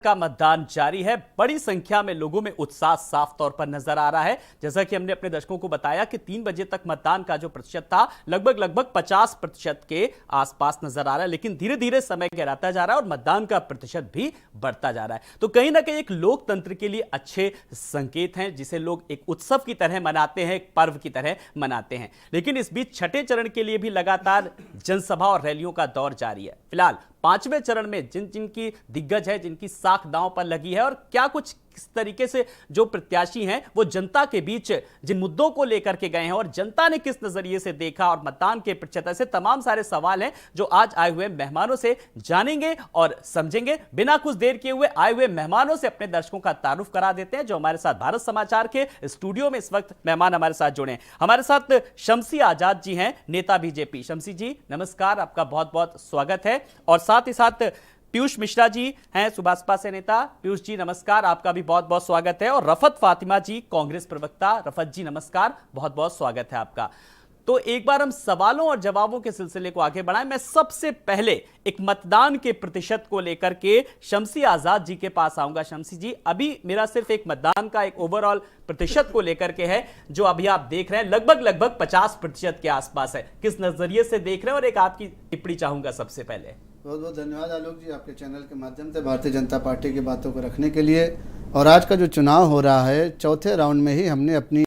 का मतदान जारी है। बड़ी संख्या में लोगों में उत्साह साफ तौर पर नजर आ रहा है। जैसा कि हमने अपने दर्शकों को बताया कि 3 बजे तक मतदान का जो प्रतिशत था लगभग 50% के आसपास नजर आ रहा है, लेकिन धीरे धीरे समय गिराता जा रहा है और मतदान का प्रतिशत भी बढ़ता जा रहा है। तो कहीं ना कहीं एक लोकतंत्र के लिए अच्छे संकेत हैं, जिसे लोग एक उत्सव की तरह मनाते हैं, एक पर्व की तरह मनाते हैं। लेकिन इस बीच छठे चरण के लिए भी लगातार जनसभा और रैलियों का दौर जारी है। फिलहाल 5वें चरण में जिनकी दिग्गज है, जिनकी साख दांव पर लगी है और क्या कुछ किस तरीके से जो प्रत्याशी हैं वो जनता के बीच जिन मुद्दों को लेकर के गए हैं और जनता ने किस नजरिए से देखा और मतदान के प्रतिशत, ऐसे तमाम सारे सवाल हैं जो आज आए हुए मेहमानों से जानेंगे और समझेंगे। बिना कुछ देर किए हुए आए हुए मेहमानों से अपने दर्शकों का तारुफ करा देते हैं, जो हमारे साथ भारत समाचार के स्टूडियो में इस वक्त मेहमान हमारे साथ जुड़े हैं। हमारे साथ शम्सी आजाद जी हैं, नेता बीजेपी। शम्सी जी नमस्कार, आपका बहुत बहुत स्वागत है। और साथ ही साथ पीयूष मिश्रा जी हैं, सुभाषपा से नेता। पीयूष जी नमस्कार, आपका भी बहुत बहुत स्वागत है। और रफत फातिमा जी, कांग्रेस प्रवक्ता। रफत जी नमस्कार, बहुत बहुत स्वागत है आपका। तो एक बार हम सवालों और जवाबों के सिलसिले को आगे बढ़ाएं। मैं सबसे पहले एक मतदान के प्रतिशत को लेकर के शम्सी आजाद जी के पास आऊंगा। शम्सी जी, अभी मेरा सिर्फ एक मतदान का एक ओवरऑल प्रतिशत को लेकर के है, जो अभी आप देख रहे हैं लगभग 50% के आसपास है। किस नजरिए से देख रहे हैं और एक आपकी टिप्पणी चाहूंगा सबसे पहले। बहुत बहुत धन्यवाद आलोक जी, आपके चैनल के माध्यम से भारतीय जनता पार्टी की बातों को रखने के लिए। और आज का जो चुनाव हो रहा है, चौथे राउंड में ही हमने अपनी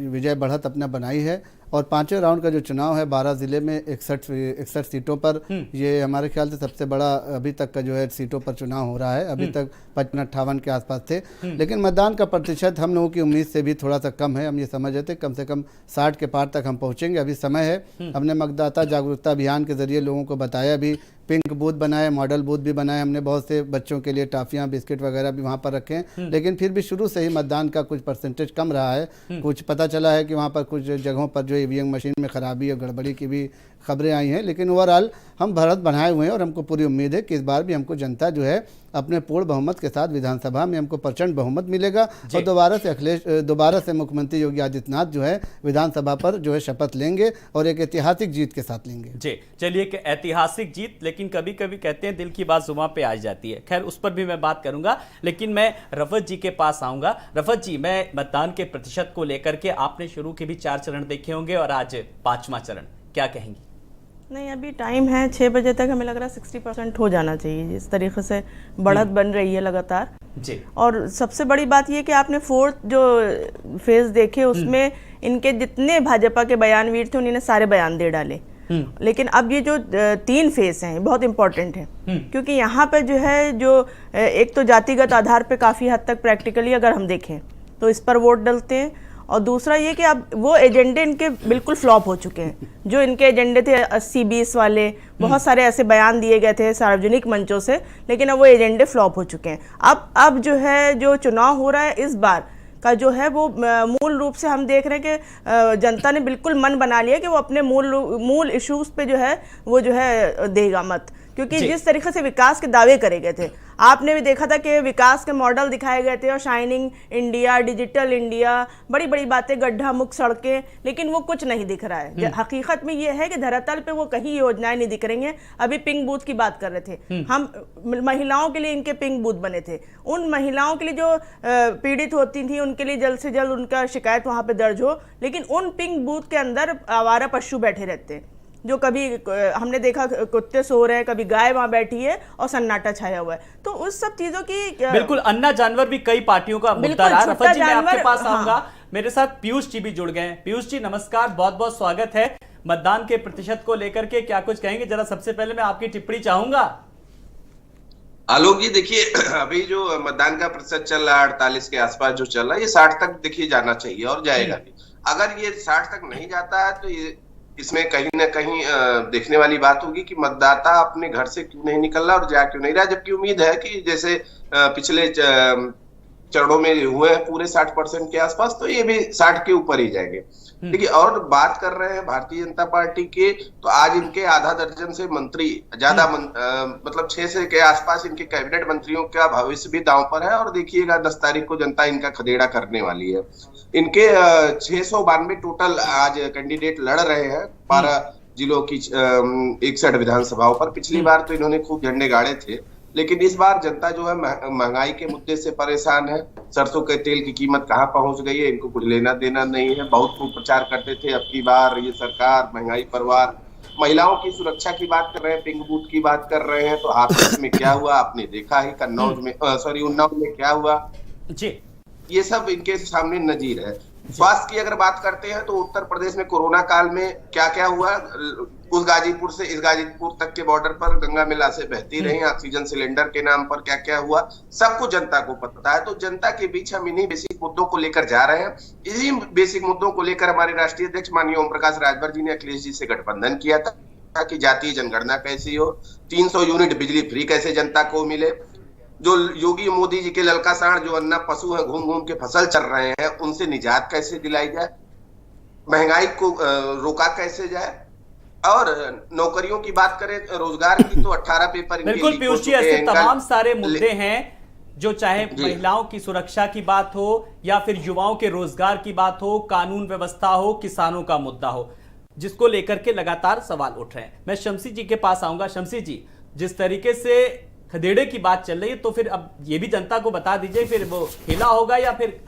विजय बढ़त अपना बनाई है। और 5वें राउंड का जो चुनाव है 12 जिले में 61 सीटों पर, ये हमारे ख्याल से सबसे बड़ा अभी तक का जो है सीटों पर चुनाव हो रहा है। अभी तक 55-58 के आसपास थे, लेकिन मतदान का प्रतिशत हम लोगों की उम्मीद से भी थोड़ा सा कम है। हम ये समझ रहे थे कम से कम 60 के पार तक हम पहुंचेंगे। अभी समय है। हमने मतदाता जागरूकता अभियान के जरिए लोगों को बताया भी, पिंक बूथ बनाए, मॉडल बूथ भी बनाए हमने, बहुत से बच्चों के लिए टाफियां बिस्किट वगैरह भी वहाँ पर रखे हैं। लेकिन फिर भी शुरू से ही मतदान का कुछ परसेंटेज कम रहा है। कुछ पता चला है कि वहाँ पर कुछ जगहों पर जो ईवीएम मशीन में खराबी और गड़बड़ी की भी खबरें आई हैं, लेकिन ओवरऑल हम बढ़त बनाए हुए हैं। और हमको पूरी उम्मीद है कि इस बार भी हमको जनता जो है अपने पूर्ण बहुमत के साथ विधानसभा में हमको प्रचंड बहुमत मिलेगा और दोबारा से मुख्यमंत्री योगी आदित्यनाथ जो है विधानसभा पर जो है शपथ लेंगे और एक ऐतिहासिक जीत के साथ लेंगे। जी चलिए, एक ऐतिहासिक जीत, लेकिन कभी कभी कहते हैं दिल की बात जुबान पे आ जाती है। खैर उस पर भी मैं बात करूंगा, लेकिन मैं रफत जी के पास आऊंगा। रफत जी, मैं मतदान के प्रतिशत को लेकर के, आपने शुरू के भी 4 चरण देखे होंगे और आज 5वां चरण, क्या कहेंगी? नहीं, अभी टाइम है। 6 बजे तक हमें लग रहा है 60% हो जाना चाहिए, जिस तरीके से बढ़त बन रही है लगातार जी। और सबसे बड़ी बात ये कि आपने 4th जो फेज देखे, उसमें इनके जितने भाजपा के बयानवीर थे उन्होंने सारे बयान दे डाले। लेकिन अब ये जो 3 फेज हैं बहुत इंपॉर्टेंट है, क्योंकि यहाँ पे जो है जो एक तो जातिगत आधार पे काफ़ी हद तक प्रैक्टिकली अगर हम देखें तो इस पर वोट डलते हैं। और दूसरा ये कि अब वो एजेंडे इनके बिल्कुल फ्लॉप हो चुके हैं। जो इनके एजेंडे थे 80-20 वाले, बहुत सारे ऐसे बयान दिए गए थे सार्वजनिक मंचों से, लेकिन अब वो एजेंडे फ्लॉप हो चुके हैं। अब जो है जो चुनाव हो रहा है इस बार का जो है वो मूल रूप से हम देख रहे हैं कि जनता ने बिल्कुल मन बना लिया कि वो अपने मूल इश्यूज पे जो है वो जो है देगा मत। क्योंकि जिस तरीके से विकास के दावे करे गए थे, आपने भी देखा था कि विकास के मॉडल दिखाए गए थे और शाइनिंग इंडिया, डिजिटल इंडिया, बड़ी बड़ी बातें, गड्ढा मुक्त सड़कें, लेकिन वो कुछ नहीं दिख रहा है। हकीकत में ये है कि धरातल पे वो कहीं योजनाएं नहीं दिख रही हैं। अभी पिंक बूथ की बात कर रहे थे हम, महिलाओं के लिए इनके पिंक बूथ बने थे। उन महिलाओं के लिए जो पीड़ित होती थी उनके लिए जल्द से जल्द उनका शिकायत वहाँ पे दर्ज हो, लेकिन उन पिंक बूथ के अंदर आवारा पशु बैठे रहते हैं, जो कभी हमने देखा कुत्ते सो रहे हैं, कभी गाय वहां बैठी है और सन्नाटा छाया हुआ है। तो उस सब चीजों की बिल्कुल अन्ना जानवर भी कई पार्टियों का मुद्दा रहा। रफत जी, मैं आपके पास आऊंगा। मेरे साथ पीयूष जी भी जुड़ गए हैं। पीयूष जी नमस्कार, बहुत बहुत स्वागत है। मतदान के प्रतिशत को लेकर के क्या कुछ कहेंगे? जरा सबसे पहले मैं आपकी टिप्पणी चाहूंगा। आलोक जी, देखिए अभी जो मतदान का प्रतिशत चल रहा है 48 के आसपास जो चल रहा है, ये 60 तक देखिए जाना चाहिए और जाएगा भी। अगर ये 60 तक नहीं जाता है तो ये इसमें कहीं ना कहीं देखने वाली बात होगी कि मतदाता अपने घर से क्यों नहीं निकल रहा और जा क्यों नहीं रहा। जबकि उम्मीद है कि जैसे पिछले चरणों में हुए हैं पूरे 60% के आसपास, तो ये भी 60 के ऊपर ही जाएंगे। देखिए, और बात कर रहे हैं भारतीय जनता पार्टी के, तो आज इनके आधा दर्जन से मंत्री ज्यादा मतलब 6 से के आसपास इनके कैबिनेट मंत्रियों का भविष्य भी दांव पर है। और देखिएगा 10 तारीख को जनता इनका खदेड़ा करने वाली है। इनके 692 टोटल आज कैंडिडेट लड़ रहे हैं 12 जिलों की 61 विधानसभाओं पर। पिछली बार तो इन्होंने खूब झंडे गाड़े थे, लेकिन इस बार जनता जो है महंगाई के मुद्दे से परेशान है। सरसों के तेल की कीमत कहाँ पहुंच गई है, इनको कुछ लेना देना नहीं है। बहुत खूब प्रचार करते थे, अब की बार ये सरकार महंगाई पर वार। महिलाओं की सुरक्षा की बात कर रहे हैं, पिंक बूथ की बात कर रहे हैं, तो हाथरस में क्या हुआ आपने देखा ही, कन्नौज में उन्नाव में क्या हुआ जी, ये सब इनके सामने नजीर है। स्वास्थ्य की अगर बात करते हैं तो उत्तर प्रदेश में कोरोना काल में क्या क्या हुआ, उस गाजीपुर से इस गाजीपुर तक के बॉर्डर पर गंगा में लाशें बहती रही, ऑक्सीजन सिलेंडर के नाम पर क्या क्या हुआ सब कुछ जनता को पता है। तो जनता के बीच हम इन्हीं बेसिक मुद्दों को लेकर जा रहे हैं। इन्हीं बेसिक मुद्दों को लेकर हमारे राष्ट्रीय अध्यक्ष माननीय ओम प्रकाश राजभर जी ने अखिलेश जी से गठबंधन किया था कि जातीय जनगणना कैसी हो, 300 यूनिट बिजली फ्री कैसे जनता को मिले, जो योगी मोदी जी के ललका सांड जो अन्ना पशु है घूम घूम के फसल चल रहे हैं उनसे निजात कैसे दिलाई जाए, महंगाई को रोका कैसे जाए, और नौकरियों की बात करें रोजगार की तो 18 पेपर बिल्कुल पीयूष जी, ऐसे तमाम सारे मुद्दे हैं जो चाहे महिलाओं की सुरक्षा की बात हो या फिर युवाओं के रोजगार की बात हो, कानून व्यवस्था हो, किसानों का मुद्दा हो, जिसको लेकर के लगातार सवाल उठ रहे हैं। मैं शमसी जी के पास आऊंगा। शमसी जी, जिस तरीके से खदेड़े की बात चल रही है, तो फिर अब ये भी जनता को बता दीजिए, फिर वो खेला होगा या फिर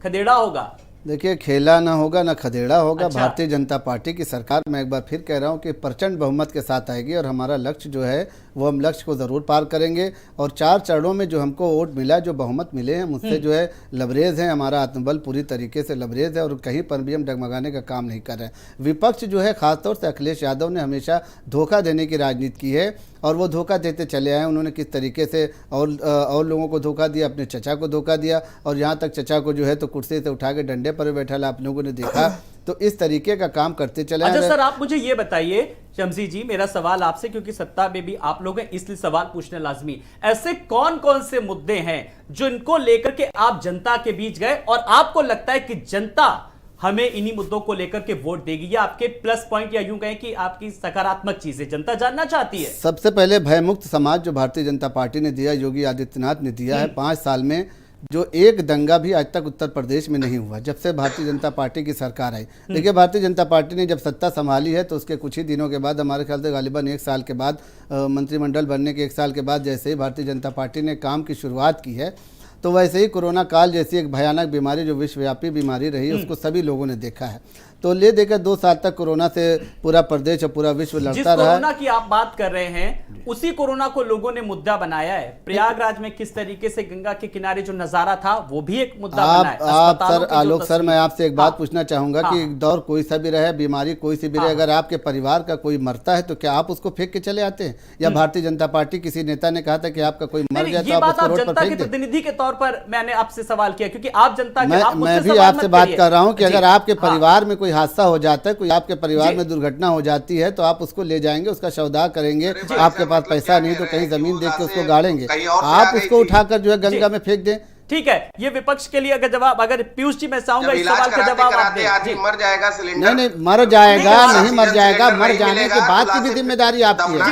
खदेड़ा होगा? देखिए, खेला ना होगा ना खदेड़ा होगा। अच्छा। भारतीय जनता पार्टी की सरकार, मैं एक बार फिर कह रहा हूँ कि प्रचंड बहुमत के साथ आएगी और हमारा लक्ष्य जो है वो हम लक्ष्य को ज़रूर पार करेंगे। और 4 चरणों में जो हमको वोट मिला, जो बहुमत मिले हैं, मुझसे जो है लबरेज है, हमारा आत्मबल पूरी तरीके से लबरेज है और कहीं पर भी हम डगमगाने का काम नहीं कर रहे हैं। विपक्ष जो है, खासतौर से अखिलेश यादव ने हमेशा धोखा देने की राजनीति की है और वो धोखा देते चले आए। उन्होंने किस तरीके से और लोगों को धोखा दिया, अपने चचा को धोखा दिया, और यहाँ तक चचा को जो है तो कुर्सी से उठा के डंडे पर बैठा ला, आप लोगों ने देखा। तो इस तरीके का काम करते चले। अच्छा सर, आप मुझे ये बताइए शमसी जी, मेरा सवाल आपसे, क्योंकि सत्ता में भी आप लोग हैं इसलिए सवाल पूछना लाजमी, ऐसे कौन कौन से मुद्दे हैं जो इनको लेकर के आप जनता के बीच गए और आपको लगता है कि जनता हमें इन्हीं मुद्दों को लेकर के वोट देगी, या आपके प्लस पॉइंट या यूं कहें कि आपकी सकारात्मक चीजें जनता जानना चाहती है? सबसे पहले भयमुक्त समाज जो भारतीय जनता पार्टी ने दिया, योगी आदित्यनाथ ने दिया है। 5 साल में जो एक दंगा भी आज तक उत्तर प्रदेश में नहीं हुआ जब से भारतीय जनता पार्टी की सरकार आई। देखिए, भारतीय जनता पार्टी ने जब सत्ता संभाली है तो उसके कुछ ही दिनों के बाद, हमारे ख्याल से गालिबन 1 साल के बाद, मंत्रिमंडल बनने के 1 साल के बाद जैसे ही भारतीय जनता पार्टी ने काम की शुरुआत की है, तो वैसे ही कोरोना काल जैसी एक भयानक बीमारी जो विश्वव्यापी बीमारी रही, उसको सभी लोगों ने देखा है। तो ले देकर 2 साल तक कोरोना से पूरा प्रदेश और पूरा विश्व लड़ता रहा। कोरोना की आप बात कर रहे हैं, उसी कोरोना को लोगों ने मुद्दा बनाया है। प्रयागराज में किस तरीके से गंगा के किनारे जो नजारा था वो भी एक मुद्दा बना है। आप सर, आलोक सर, मैं आपसे एक बात पूछना चाहूंगा कि दौर कोई सा भी रहे, बीमारी कोई सी भी रहे, अगर आपके परिवार का कोई मरता है तो क्या आप उसको फेंक के चले आते हैं? या भारतीय जनता पार्टी किसी नेता ने कहा था कि आपका कोई मर गया तो आप उसको रोड पर फेंक दें? प्रतिनिधि के तौर पर मैंने आपसे सवाल किया, क्योंकि आप जनता मैं भी आपसे बात कर रहा हूं कि अगर आपके परिवार में कोई हादसा हो जाता है, कोई आपके परिवार में दुर्घटना हो जाती है, तो आप उसको ले जाएंगे, उसका शवदाह करेंगे, आपके पास पैसा नहीं तो कहीं जमीन देख के उसको गाड़ेंगे, आप उसको उठाकर जो है गंगा में फेंक दें। ठीक है, ये विपक्ष के लिए अगर जवाब, अगर पीयूष जी मैं चाहूंगा इस सवाल का जवाब आप दें। मर जाएगा सिलेंडर? नहीं, मर जाएगा नहीं, मर जाएगा, मर जाने के बाद की भी जिम्मेदारी आपकी है। मर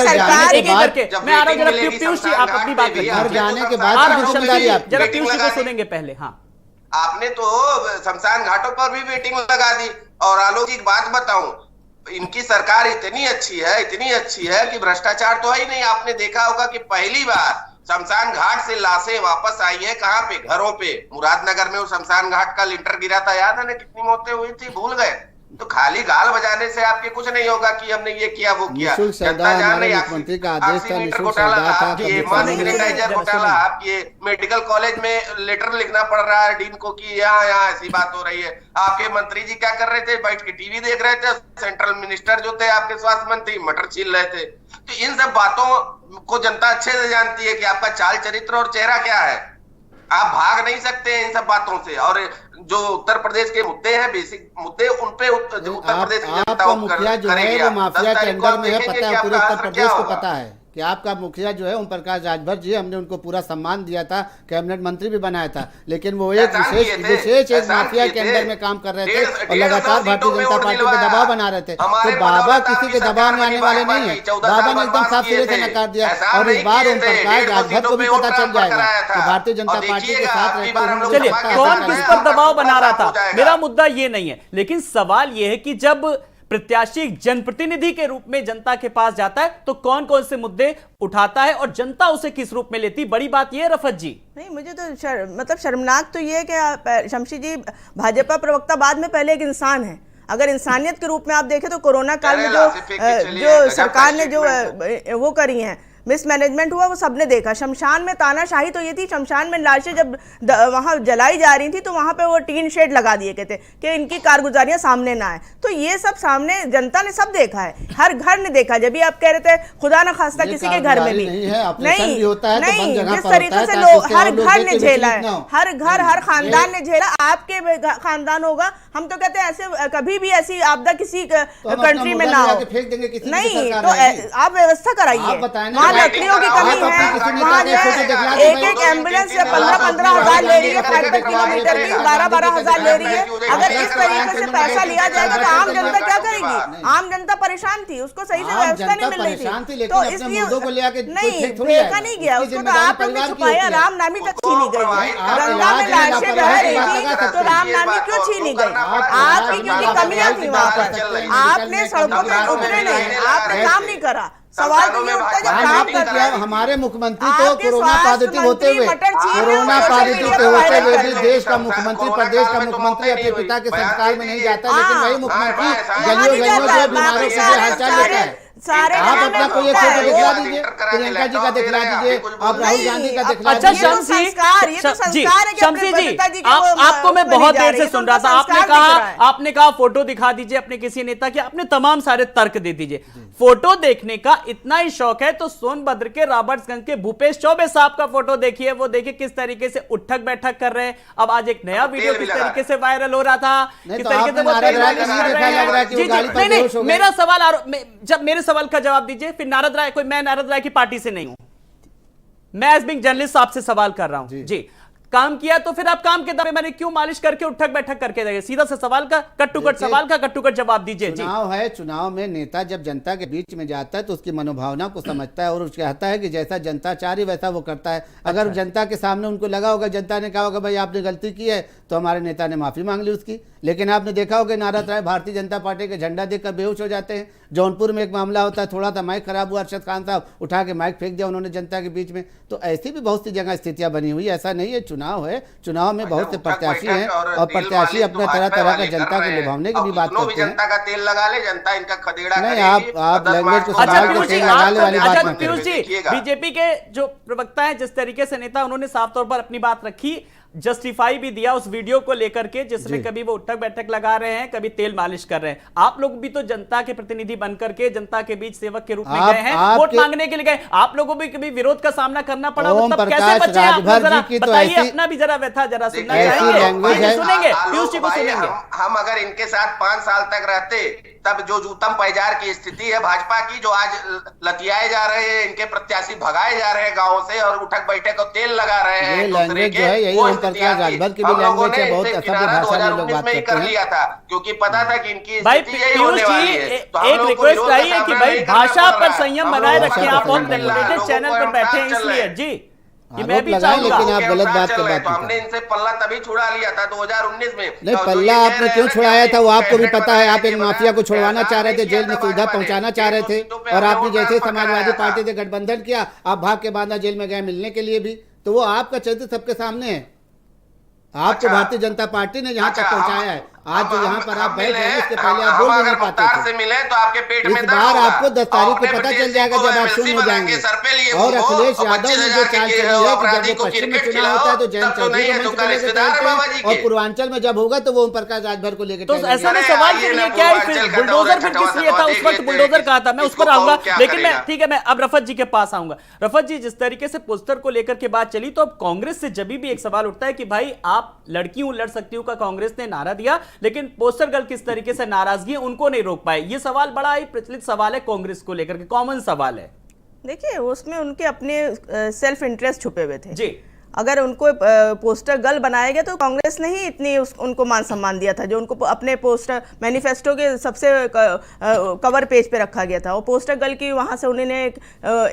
जाने के बाद, मैं आ रहा हूं, पीयूष जी आप अपनी बात करें। मर जाने के बाद की जिम्मेदारी आपकी। जरा पीयूष जी को सुनेंगे पहले। हाँ, आपने तो शमशान घाटों पर भी वेटिंग लगा दी। और आलोक जी, एक बात बताऊं, इनकी सरकार इतनी अच्छी है कि भ्रष्टाचार तो है ही नहीं। आपने देखा होगा कि पहली बार शमशान घाट से लाशें वापस आई है, कहां पे? घरों पे। मुरादनगर में वो शमशान घाट का लिंटर गिरा था, याद है ना? कितनी मौतें हुई थी, भूल गए? तो खाली गाल बजाने से आपके कुछ नहीं होगा कि हमने ये किया वो किया। मुख्यमंत्री का आदेश था, सैनिटाइजर घोटाला, आपके मेडिकल कॉलेज में लेटर लिखना पड़ रहा है डीन को कि यहाँ ऐसी बात हो रही है। आपके मंत्री जी क्या कर रहे थे? बैठ के टीवी देख रहे थे। सेंट्रल मिनिस्टर जो थे आपके स्वास्थ्य मंत्री, मटर छील रहे थे। तो इन सब बातों को जनता अच्छे से जानती है कि आपका चाल चरित्र और चेहरा क्या है। आप भाग नहीं सकते इन सब बातों से। और जो उत्तर प्रदेश के मुद्दे हैं, बेसिक मुद्दे, उन पे उत्तर प्रदेश की जनता आपका मुखिया जो है वो माफिया के अंदर में है, पता है, पूरे उत्तर प्रदेश को पता है कि आपका मुखिया जो है ओम प्रकाश राजभर जी, हमने उनको पूरा सम्मान दिया था, कैबिनेट मंत्री भी बनाया था, लेकिन वो एक विशेष एक माफिया के अंदर में काम कर रहे थे और लगातार भारतीय जनता पार्टी पे दबाव बना रहे थे। तो बाबा किसी के दबाव में आने वाले नहीं है। बाबा ने एकदम साफ सिरे से नकार दिया और इस बार ओम प्रकाश राजभर को भी पता चल जाएगा कि भारतीय जनता पार्टी के साथ रहकर चलिए कौन किस पर दबाव बना रहा था, मेरा मुद्दा ये नहीं है। लेकिन सवाल ये है कि जब प्रत्याशी जनप्रतिनिधि के रूप में जनता के पास जाता है तो कौन कौन से मुद्दे उठाता है और जनता उसे किस रूप में लेती? बड़ी बात यह है रफत जी। नहीं, मुझे तो मतलब शर्मनाक तो ये है कि शमशी जी भाजपा प्रवक्ता बाद में पहले एक इंसान है। अगर इंसानियत के रूप में आप देखें तो कोरोना काल में जो सरकार ने जो वो करी है, मिसमैनेजमेंट हुआ, वो सबने देखा। शमशान में तानाशाही तो ये थी, शमशान में लाशें जब वहाँ जलाई जा रही थी तो वहाँ पे वो टीन शेड लगा दिए गए थे कि इनकी कारगुजारियां सामने ना आए। तो ये सब सामने जनता ने सब देखा है, हर घर ने देखा। जब भी आप कह रहे थे खुदा न खास्ता किसी के घर में भी नहीं, जिस तरीके से लोग हर घर ने झेला है, हर घर हर खानदान ने झेला। आपके खानदान होगा, हम तो कहते हैं ऐसे कभी भी ऐसी आपदा किसी कंट्री में ना हो। नहीं तो आप व्यवस्था कराइए। लकड़ियों की कमी है, वहाँ एक एक एम्बुलेंस से 15-15 हजार ले रही है, 5 किलोमीटर की 12-12 हजार ले रही है। अगर इस तरीके से पैसा लिया जाएगा तो आम जनता क्या करेगी? आम जनता परेशान थी, उसको सही से व्यवस्था नहीं मिल रही थी, तो इसलिए नहीं देखा नहीं गया उसको। तो आप लोग ने छुपाया, राम नामी तक छीनी गई। गंगा में लाशें बह रही थी तो राम नामी क्यों छीनी गई? आपकी क्योंकि कमियां थी वहां पर, आपने सड़कों पर उतरे नहीं, आपने काम नहीं करा। सवाल तो ये उठता है जब काम कर रहे हैं। हमारे मुख्यमंत्री तो कोरोना पॉजिटिव होते हुए भी देश का मुख्यमंत्री, प्रदेश का मुख्यमंत्री अपने पिता के संस्कार में नहीं जाता, लेकिन वही मुख्यमंत्री गलियों गलियों जो बीमारों के हालचाल लेता है। सारे आप अपना कोई एक फोटो दिखला दीजिए, प्रियंका जी का दिखला दीजिए, आप राहुल गांधी का दिखला दीजिए। अच्छा शमशी जी, आपको मैं बहुत देर से सुन रहा था। आपने कहा फोटो दिखा दीजिए अपने किसी नेता के, आपने तमाम सारे तर्क दे दीजिए। फोटो देखने का इतना ही शौक है तो सोनभद्र के रॉबर्ट्सगंज के भूपेश चौबे साहब का फोटो देखिए, वो देखिए किस तरीके से उठक बैठक कर रहे हैं। अब आज एक नया वीडियो किस तरीके से वायरल हो रहा था, किस तरीके से वो मेरा सवाल, जब मेरे सवाल का जवाब दीजिए। फिर नारद राय, कोई मैं नारद राय की पार्टी से नहीं हूं, मैं एज बीइंग जर्नलिस्ट आपसे सवाल कर रहा हूं जी। काम किया तो फिर आप काम के दावे मैंने क्यों मालिश करके उठक बैठक करके देंगे? सीधा सा सवाल का कट टू कट सवाल का कट टू कट जवाब दीजिए। चुनाव है, चुनाव में नेता जब जनता के बीच में जाता है तो उसकी मनोभावना को समझता है और उसको कहता है कि जैसा जनता चाह रही वैसा वो करता है। अगर जनता के सामने उनको लगा होगा, जनता ने कहा होगा भाई आपने गलती की है, तो हमारे नेता ने माफी मांग ली उसकी। लेकिन आपने देखा होगा नारद राय भारतीय जनता पार्टी के झंडा देखकर बेहोश हो जाते हैं। जौनपुर में एक मामला होता है, थोड़ा सा माइक खराब हुआ, अरशद खान साहब उठा के माइक फेंक दिया उन्होंने जनता के बीच में। तो ऐसी भी बहुत सी जगह स्थितियां बनी हुई, ऐसा नहीं है। चुनाव है, चुनाव में बहुत से प्रत्याशी हैं और प्रत्याशी अपना तरह तरह का जनता को लुभावने की भी बात करते हैं। जनता का तेल लगा ले, जनता इनका खदेड़ा नहीं, आप लैंग्वेज को संभाल के तेल लगाने वाली बात मत करें। बीजेपी के जो प्रवक्ता हैं, जिस तरीके से नेता, उन्होंने साफ तौर पर अपनी बात रखी, जस्टिफाई भी दिया उस वीडियो को लेकर के जिसमें कभी वो उठक बैठक लगा रहे हैं, कभी तेल मालिश कर रहे हैं। आप लोग भी तो जनता के प्रतिनिधि बनकर के जनता के बीच सेवक के रूप में गए हैं, वोट मांगने के लिए गए। आप लोगों को भी कभी विरोध का सामना करना पड़ा, मतलब कैसे बचे आप? बताइए, अपना भी जरा व्यथा जरा सुनना चाहिए, सुनेंगे पीयूष जी को सुनेंगे। हम अगर इनके साथ 5 साल तक रहते, तब जो जूतम पैजार की स्थिति है भाजपा की, जो आज लतियाए जा रहे हैं, इनके प्रत्याशी भगाए जा रहे हैं गाँव से और उठक बैठक को तेल लगा रहे हैं दूसरे के, राजभर की भी लैंग्वेज है, बहुत असभ्य भाषा में लोग बात करते हैं। लिया था क्योंकि पता था कि इनकी भाई पीयूष जी एक रिक्वेस्ट आई है कि भाई भाषा पर संयम बनाए रखें। आप बहुत रेपुटेड चैनल पर बैठे हैं इसलिए जी, ये मैं भी चाहूंगा। लेकिन आप गलत बात कर बात हमने इनसे पल्ला तभी छुड़ा लिया था 2019 में। नहीं, पल्ला आपने क्यों छुड़ाया था वो आपको भी पता है। आप एक माफिया को छुड़वाना चाह रहे थे, जेल में सुविधा पहुंचाना चाह रहे थे, और आपने जैसे समाजवादी पार्टी से गठबंधन किया, आप भाग के बांधा जेल में गए मिलने के लिए भी, तो वो आपका चरित्र सबके सामने है। आपको भारतीय जनता पार्टी ने यहाँ तक पहुँचाया है। आज जो यहाँ पर आप बैठ रहे हैं, इसके पहले आप बोल नहीं पाते थे। मिले तो आपके पेट में इस बार आपको 10 तारीख को पता चल जाएगा जब आप शून्य हो जाएंगे। और अखिलेश यादव ने जो चाल चली है कि जब वो पश्चिम में चुनाव होता है तो जैन चौधरी को मंच पर लेकर चलते हैं, और पूर्वांचल में जब होगा तो वो ओम प्रकाश राजभर को लेकर। तो ऐसा में सवाल फिर ये क्या है, फिर बुलडोजर फिर किस लिए था? उस वक्त बुलडोजर कहा था, मैं उस पर आऊंगा, लेकिन मैं ठीक है, मैं अब रफत जी के पास आऊंगा। रफत जी, जिस तरीके से पोस्टर को लेकर के बात चली, तो अब कांग्रेस से जब भी एक सवाल उठता है कि भाई आप लड़की हूं लड़ सकती हूं का कांग्रेस ने नारा दिया, लेकिन पोस्टर गर्ल किस तरीके से नाराजगी उनको नहीं रोक पाए। ये सवाल बड़ा ही प्रचलित सवाल है कांग्रेस को लेकर के, कॉमन सवाल है। देखिए, उसमें उनके अपने सेल्फ इंटरेस्ट छुपे हुए थे जी। अगर उनको पोस्टर गर्ल बनाया गया तो कांग्रेस ने ही इतनी उनको मान सम्मान दिया था, जो उनको अपने पोस्टर मैनिफेस्टो के सबसे कवर पेज पे रखा गया था। वो पोस्टर गर्ल की वहाँ से उन्होंने एक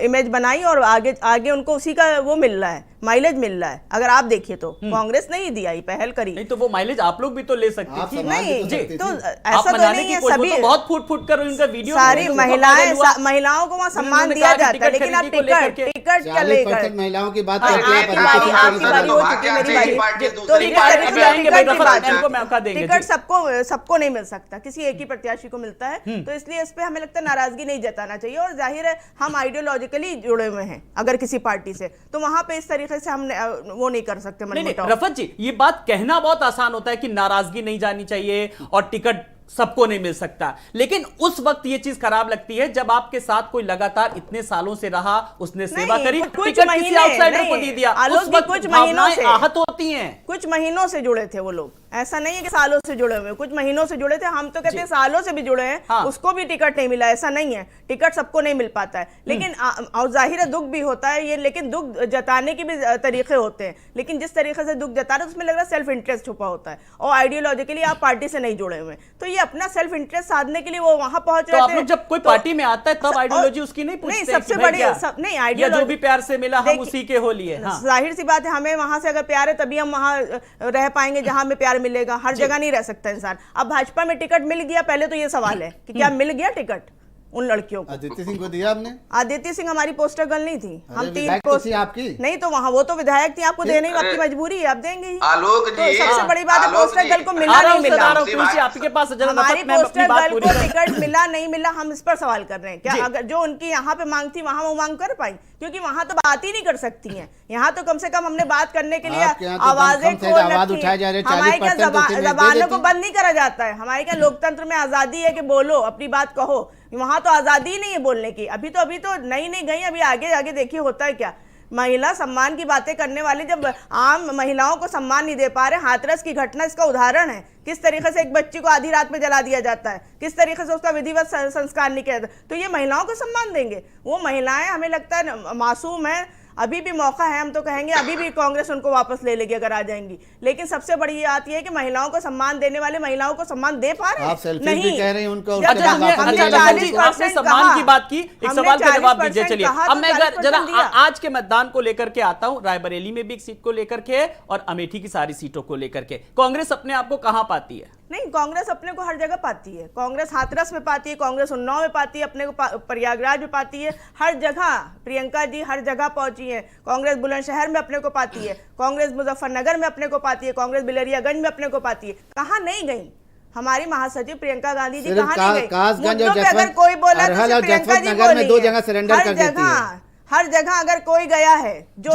इमेज बनाई और आगे आगे उनको उसी का वो मिल रहा है, माइलेज मिल रहा है। अगर आप देखिए तो कांग्रेस नहीं दिया, ये पहल करी। नहीं तो वो माइलेज आप लोग भी तो ले सकते आप थे। समाज भी नहीं, तो जी, सकती तो थी। ऐसा आप तो मनाने नहीं की है। कोशिश, वो सभी तो बहुत फूट कर उनका वीडियो सारी तो महिलाएं हुआ। महिलाओं को वहाँ सम्मान उन्होंने दिया कहा कि जाता है, टिकट लेकिन आप खरीदी को लेकर के टिकट क्या 40% लेकर महिलाओं की बात हाँ, करते हैं, आपकी पर बारी किसी आपकी को बारी नहीं हो चुकी, मेरी बारी। पार्टी तो दूसरी इस पार्टी तरीके अभी से आएंगे, टिकट की रफत बात इनको है। मौका देंगे, टिकट जी। सबको नहीं मिल सकता, किसी एक ही प्रत्याशी को मिलता है। तो इसलिए इस पे हमें लगता है नाराजगी नहीं जताना चाहिए। और जाहिर है हम आइडियोलॉजिकली जुड़े हुए हैं अगर किसी पार्टी से, तो वहां पे इस तरीके से हम वो नहीं कर सकते नहीं, मनमुटाव। रफत जी, ये बात कहना बहुत आसान होता है कि नाराजगी नहीं जानी चाहिए और टिकट सबको नहीं मिल सकता, लेकिन उस वक्त ये चीज खराब लगती है जब आपके साथ कोई लगातार इतने सालों से रहा, उसने सेवा नहीं, करी, कुछ टिकट किसी महीने, आउटसाइडर को नहीं, दे दिया, आलोक उस जी, वक्त कुछ महीनों भावनाएं से आहत होती हैं। कुछ महीनों से जुड़े थे वो लोग, ऐसा नहीं है कि सालों से जुड़े हुए, कुछ महीनों से जुड़े थे। हम तो कहते हैं सालों से भी जुड़े हैं, हाँ। उसको भी टिकट नहीं मिला, ऐसा नहीं है। टिकट सबको नहीं मिल पाता है, लेकिन और जाहिर है दुख भी होता है ये, लेकिन दुख जताने के भी तरीके होते हैं। लेकिन जिस तरीके से दुख जता रहे हैं उसमें लग रहा है सेल्फ इंटरेस्ट छुपा होता है, और आइडियोलॉजिकली आप पार्टी से नहीं जुड़े हुए, तो ये अपना सेल्फ इंटरेस्ट साधने के लिए वो वहां पहुंच तो रहे आप थे। लोग जब कोई पार्टी में आता है तब आइडियोलॉजी उसकी नहीं पूछते नहीं, सबसे कि भाई बड़ी क्या? नहीं या आइडियोलॉजी जो भी प्यार से मिला हम देखिए, उसी के हो लिए। हाँ। जाहिर सी बात है, हमें वहां से अगर प्यार है तभी हम वहां रह पाएंगे जहां हमें प्यार मिलेगा। हर जगह नहीं रह सकता इंसान। अब भाजपा में टिकट मिल गया, पहले तो ये सवाल है कि क्या मिल गया टिकट उन लड़कियों को? आदित्य सिंह को दिया आपने? आदित्य सिंह हमारी पोस्टर गर्ल नहीं थी, हम तीन विधायक तो थी आपकी। नहीं तो वहाँ वो तो विधायक थी, आपको देने ही आपकी मजबूरी है, आप देंगे ही। आलोक तो जी, सबसे बड़ी बात है आलोक पोस्टर जी, गर्ल को मिला आ रहा नहीं हूं, मिला। सदा रहा हूं, तुलसी, आपके पास जरा हमारी नफरत में अपनी पोस्टर बात गर्ल पूरी को करूं। टिकट मिला नहीं मिला, हम इस पर सवाल कर रहे हैं। क्या जी। अगर जो उनकी यहाँ पे मांग थी वहां वो मांग कर पाई? क्योंकि वहां तो बात ही नहीं कर सकती हैं। यहाँ तो कम से कम हमने बात करने के लिए आपके यहाँ तो आवाजें दमखम से खोल आवाज रखी उठाए जा रहे हैं। हैं, हमारे क्या 40% तो जबानों को बंद नहीं करा जाता है। हमारे क्या लोकतंत्र में आजादी है कि बोलो, अपनी बात कहो। वहां तो आजादी ही नहीं है बोलने की। अभी तो नई नहीं गई, अभी आगे आगे देखिए होता है क्या। महिला सम्मान की बातें करने वाली जब आम महिलाओं को सम्मान नहीं दे पा रहे, हाथरस की घटना इसका उदाहरण है। किस तरीके से एक बच्ची को आधी रात में जला दिया जाता है, किस तरीके से उसका विधिवत संस्कार नहीं किया जाता, तो ये महिलाओं को सम्मान देंगे? वो महिलाएं हमें लगता है मासूम है, अभी भी मौका है। हम तो कहेंगे अभी भी कांग्रेस उनको वापस ले लेगी अगर आ जाएंगी। लेकिन सबसे बड़ी बात यह है कि महिलाओं को सम्मान देने वाले महिलाओं को सम्मान दे पा रहे हैं? आप सेल्फी भी कह रहे हैं उनको, जब अच्छा, हमने आपने 40% सम्मान की बात की, एक हमने सवाल का जवाब दीजिए। 40% चलिए कहा अब तो मैं 40% जरा दिया। आज के मतदान को लेकर के आता हूं। रायबरेली में भी एक सीट को लेकर के है और अमेठी की सारी सीटों को लेकर के कांग्रेस अपने आप को कहां पाती है? नहीं, कांग्रेस अपने को हर जगह पाती है। कांग्रेस हाथरस में पाती है, कांग्रेस उन्नाव में पाती है, अपने को प्रयागराज में पाती है, हर जगह प्रियंका जी हर जगह पहुंची है। कांग्रेस बुलंदशहर में अपने को पाती है, कांग्रेस मुजफ्फरनगर में अपने को पाती है, कांग्रेस बिलरियागंज में अपने को पाती है। कहाँ नहीं गई हमारी महासचिव प्रियंका गांधी जी? कहाँ नहीं गई? कासगंज मुद्दों और पे अगर कोई बोला तो अरहल और सिर्फ प्रियंका जी जफरनगर में बोली 2 है। जगह सरेंडर कर देती है। हर जगह अगर कोई गया है जो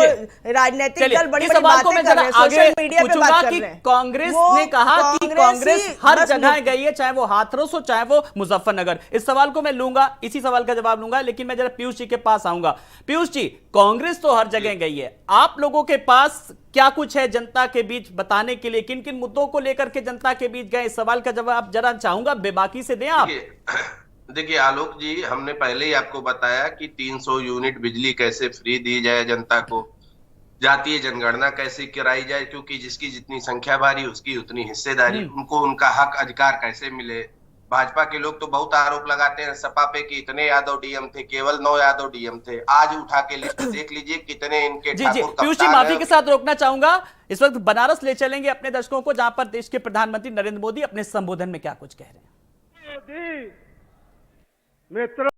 राजनीतिक चलिए, दल बड़ी इस बड़ी सवाल को बातें मैं कर जरा रहे हैं, सोशल आगे मीडिया पे पूछूंगा बात कर कि रहे हैं, कांग्रेस वो ने कहा कि कांग्रेसी कांग्रेस हर बस जगह गई है, चाहे वो हाथरस हो चाहे वो मुजफ्फरनगर। इस सवाल को मैं लूंगा, इसी सवाल का जवाब लूंगा, लेकिन मैं जरा पीयूष जी के पास आऊंगा। पीयूष जी, कांग्रेस तो हर जगह गई है, आप लोगों के पास क्या कुछ है जनता के बीच बताने के लिए? किन किन मुद्दों को लेकर के जनता के बीच गए? इस सवाल का जवाब जरा चाहूंगा बेबाकी से दें आप। देखिए आलोक जी, हमने पहले ही आपको बताया कि 300 यूनिट बिजली कैसे फ्री दी जाए जनता को, जातीय जनगणना कैसे कराई जाए, क्योंकि जिसकी जितनी संख्या भारी उसकी उतनी हिस्सेदारी, उनको उनका हक अधिकार कैसे मिले। भाजपा के लोग तो बहुत आरोप लगाते हैं सपा पे कि इतने यादव डीएम थे, केवल 9 यादव डीएम थे। आज उठा के लिस्ट देख लीजिए कितने इनके जी ठाकुर पीयूष जी, माफी के साथ रोकना चाहूंगा। इस वक्त बनारस ले चलेंगे अपने दर्शकों को, जहां पर देश के प्रधानमंत्री नरेंद्र मोदी अपने संबोधन में क्या कुछ कह रहे हैं। मित्र